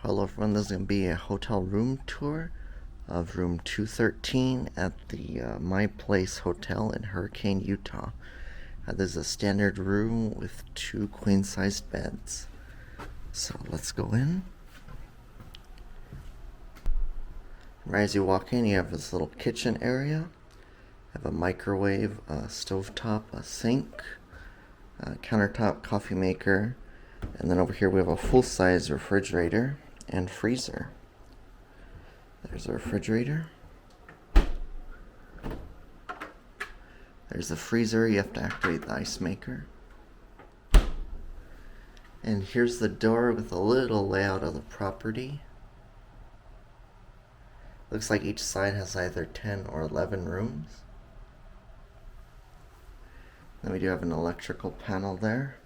Hello everyone, this is going to be a hotel room tour of room 213 at the My Place Hotel in Hurricane, Utah. This is a standard room with 2 queen-sized beds. So let's go in. Right as you walk in, you have this little kitchen area. You have a microwave, a stovetop, a sink, a countertop, coffee maker, and then over here we have a full-size refrigerator and freezer. There's a refrigerator. There's the freezer. You have to activate the ice maker. And here's the door with a little layout of the property. Looks like each side has either 10 or 11 rooms. Then we do have an electrical panel there.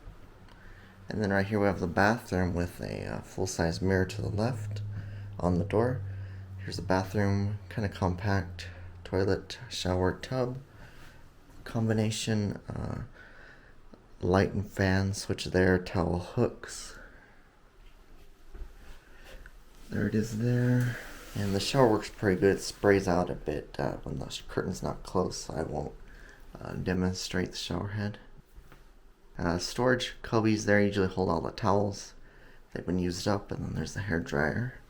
And then right here we have the bathroom with a full-size mirror to the left on the door. Here's the bathroom, kind of compact, toilet, shower, tub, combination, light and fan switch there, towel hooks. There it is there. And the shower works pretty good. It sprays out a bit when the curtain's not closed, so I won't demonstrate the shower head. Storage cubbies there usually hold all the towels. They've been used up, and then there's the hair dryer.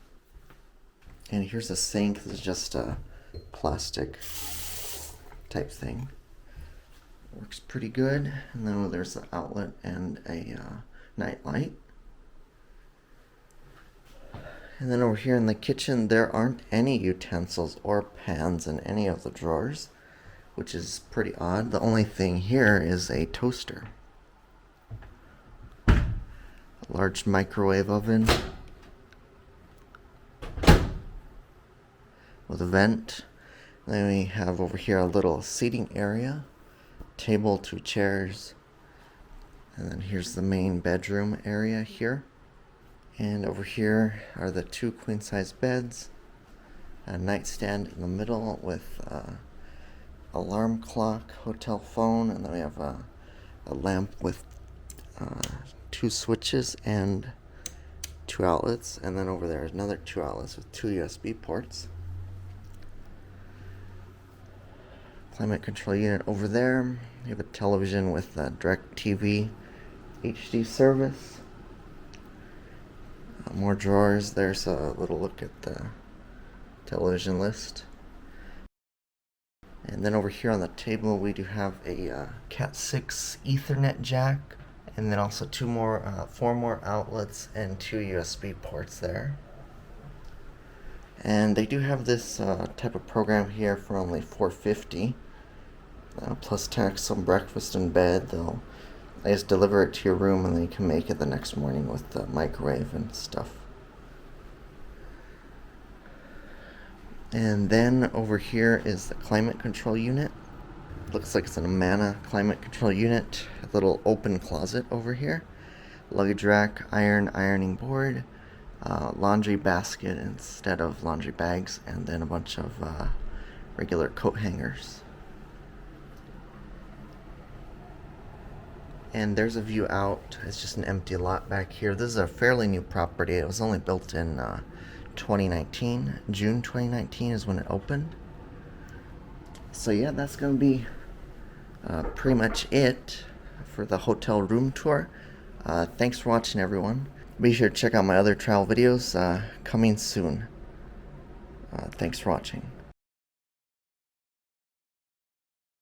And here's a sink. This is just a plastic type thing. Works pretty good. And then there's the outlet and a night light. And then over here in the kitchen, there aren't any utensils or pans in any of the drawers, which is pretty odd. The only thing here is a toaster. Large microwave oven with a vent. Then we have over here a little seating area, table, 2 chairs, and then here's the main bedroom area here. And over here are the 2 queen-size beds, a nightstand in the middle with alarm clock, hotel phone, and then we have a lamp with 2 switches and 2 outlets, and then over there is another 2 outlets with 2 USB ports. Climate control unit over there. You have a television with a DirecTV HD service. More drawers. There's a little look at the television list. And then over here on the table we do have a Cat 6 Ethernet jack, and then also 4 more outlets and 2 USB ports there. And they do have this type of program here for only $4.50 plus tax, some breakfast in bed. They just deliver it to your room, and then you can make it the next morning with the microwave and stuff. And then over here is the climate control unit. Looks like it's an Amana climate control unit. A little open closet over here. Luggage rack, ironing board, laundry basket instead of laundry bags, and then a bunch of regular coat hangers. And there's a view out. It's just an empty lot back here. This is a fairly new property. It was only built in 2019. June 2019 is when it opened. So yeah, that's going to be pretty much it for the hotel room tour. Thanks for watching, everyone. Be sure to check out my other travel videos coming soon. Thanks for watching.